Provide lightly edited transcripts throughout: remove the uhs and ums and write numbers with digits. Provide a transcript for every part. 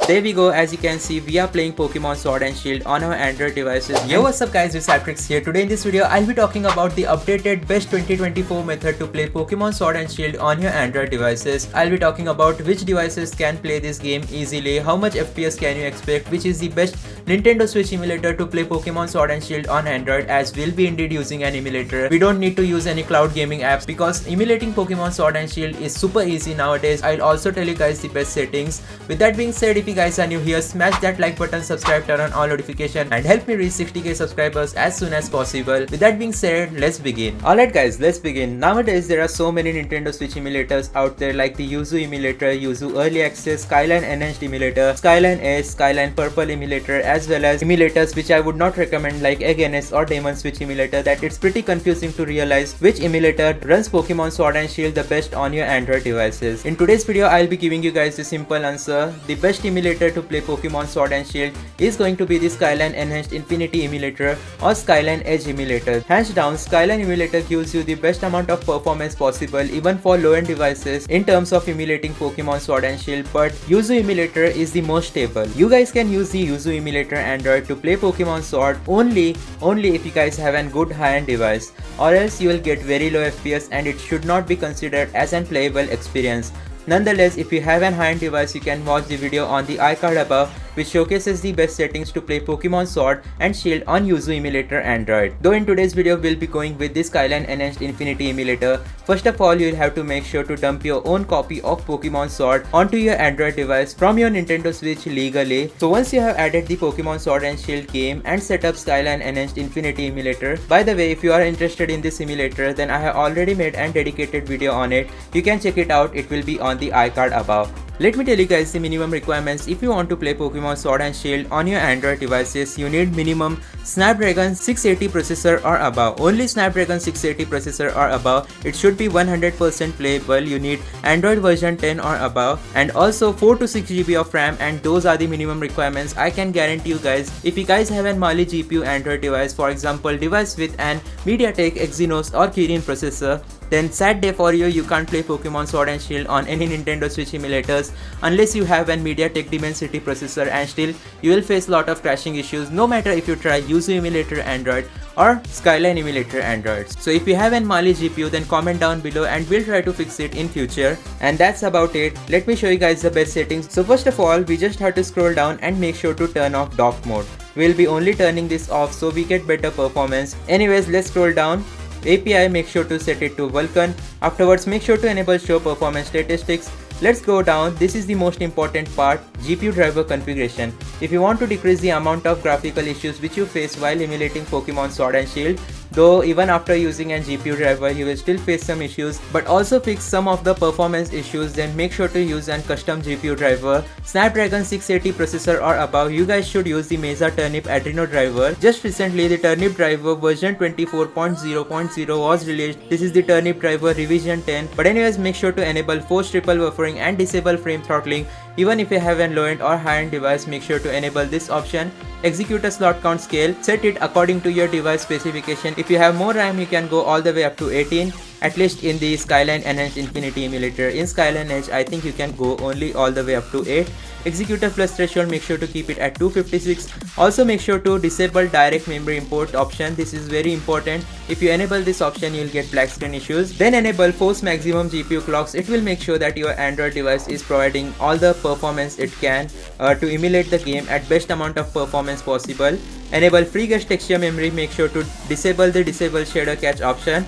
There we go, as you can see, we are playing Pokemon Sword and Shield on our Android devices. Yo, what's up guys, it's Atrix here. Today in this video, I'll be talking about the updated best 2024 method to play Pokemon Sword and Shield on your Android devices. I'll be talking about which devices can play this game easily, how much FPS can you expect, which is the best Nintendo Switch emulator to play Pokemon Sword and Shield on Android, as we'll be indeed using an emulator. We don't need to use any cloud gaming apps because emulating Pokemon Sword and Shield is super easy nowadays. I'll also tell you guys the best settings. With that being said, if you guys are new here, smash that like button, subscribe, turn on all notifications and help me reach 60k subscribers as soon as possible. With that being said, let's begin. Alright guys, let's begin. Nowadays there are so many Nintendo Switch emulators out there, like the Yuzu emulator, Yuzu Early Access, Skyline Enhanced emulator, Skyline S, Skyline Purple emulator, as well as emulators which I would not recommend like Egg NS or Demon Switch emulator, that it's pretty confusing to realize which emulator runs Pokemon Sword and Shield the best on your Android devices. In today's video, I'll be giving you guys the simple answer. The best emulator to play Pokemon Sword and Shield is going to be the Skyline Enhanced Infinity emulator or Skyline Edge emulator. Hands down, Skyline emulator gives you the best amount of performance possible even for low-end devices in terms of emulating Pokemon Sword and Shield, but Yuzu emulator is the most stable. You guys can use the Yuzu emulator Android to play Pokemon Sword only if you guys have a good high-end device, or else you will get very low FPS and it should not be considered as an playable experience. Nonetheless, if you have an high-end device, you can watch the video on the iCard above, which showcases the best settings to play Pokemon Sword and Shield on Yuzu emulator Android. Though in today's video, we'll be going with the Skyline Enhanced Infinity emulator. First of all, you'll have to make sure to dump your own copy of Pokemon Sword onto your Android device from your Nintendo Switch legally. So once you have added the Pokemon Sword and Shield game and set up Skyline Enhanced Infinity emulator, by the way, if you are interested in this emulator, then I have already made a dedicated video on it. You can check it out, it will be on the iCard above. Let me tell you guys the minimum requirements. If you want to play Pokemon Sword and Shield on your Android devices, you need minimum Snapdragon 680 processor or above. Only Snapdragon 680 processor or above. It should be 100% playable. You need Android version 10 or above, and also 4 to 6 GB of RAM, and those are the minimum requirements. I can guarantee you guys, if you guys have an Mali GPU Android device, for example device with an MediaTek Exynos or Kirin processor, then sad day for you, you can't play Pokemon Sword and Shield on any Nintendo Switch emulators unless you have an MediaTek Dimensity processor, and still you will face lot of crashing issues no matter if you try Yuzu emulator Android or Skyline emulator Androids. So if you have an Mali GPU, then comment down below and we'll try to fix it in future. And that's about it. Let me show you guys the best settings. So first of all, we just have to scroll down and make sure to turn off dock mode. We'll be only turning this off so we get better performance. Anyways, let's scroll down. API, make sure to set it to Vulkan. Afterwards, make sure to enable show performance statistics. Let's go down. This is the most important part, GPU driver configuration. If you want to decrease the amount of graphical issues which you face while emulating Pokemon Sword and Shield, though even after using a GPU driver you will still face some issues, but also fix some of the performance issues, then make sure to use a custom GPU driver. Snapdragon 680 processor or above, you guys should use the Mesa Turnip Adreno driver. Just recently the Turnip driver version 24.0.0 was released. This is the Turnip driver revision 10. But anyways, make sure to enable force triple buffering and disable frame throttling. Even if you have a low-end or high-end device, make sure to enable this option. Execute a slot count scale, set it according to your device specification. If you have more RAM, you can go all the way up to 18, at least in the Skyline Enhanced Infinity emulator. In Skyline Edge, I think you can go only all the way up to 8. Executor plus threshold, make sure to keep it at 256. Also make sure to disable direct memory import option. This is very important. If you enable this option, you'll get black screen issues. Then enable force maximum GPU clocks. It will make sure that your Android device is providing all the performance it can to emulate the game at best amount of performance possible. Enable free guest texture memory. Make sure to disable the disable shader cache option.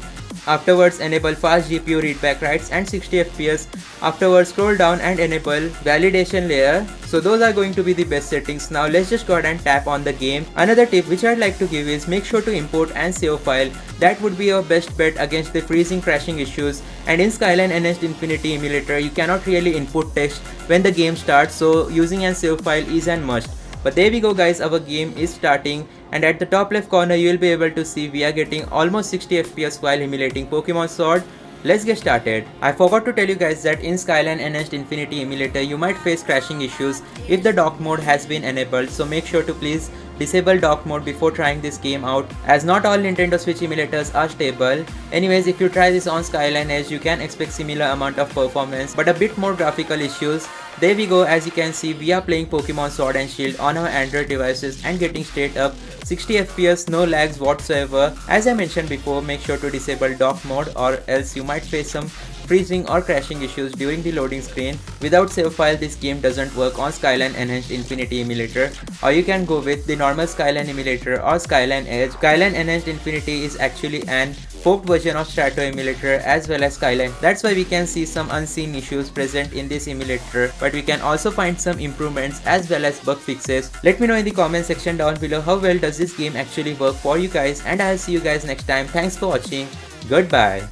Afterwards, enable fast GPU readback writes and 60 FPS. Afterwards, scroll down and enable validation layer. So those are going to be the best settings. Now let's just go ahead and tap on the game. Another tip which I'd like to give is make sure to import and save file. That would be your best bet against the freezing crashing issues. And in Skyline Enhanced Infinity emulator, you cannot really input text when the game starts, so using a save file is a must. But there we go guys, our game is starting, and at the top left corner you will be able to see we are getting almost 60 FPS while emulating Pokemon Sword. Let's get started. I forgot to tell you guys that in Skyline Enhanced Infinity emulator you might face crashing issues if the dock mode has been enabled, so make sure to please disable dock mode before trying this game out, as not all Nintendo Switch emulators are stable. Anyways, if you try this on Skyline Edge, you can expect similar amount of performance but a bit more graphical issues. There we go, as you can see we are playing Pokemon Sword and Shield on our Android devices and getting straight up 60 FPS, no lags whatsoever. As I mentioned before, make sure to disable dock mode or else you might face some freezing or crashing issues during the loading screen. Without save file, this game doesn't work on Skyline Enhanced Infinity Emulator, or you can go with the normal Skyline Emulator or Skyline Edge. Skyline Enhanced Infinity is actually an forked version of Strato Emulator as well as Skyline. That's why we can see some unseen issues present in this emulator, but we can also find some improvements as well as bug fixes. Let me know in the comment section down below how well does this game actually work for you guys, and I'll see you guys next time. Thanks for watching. Goodbye.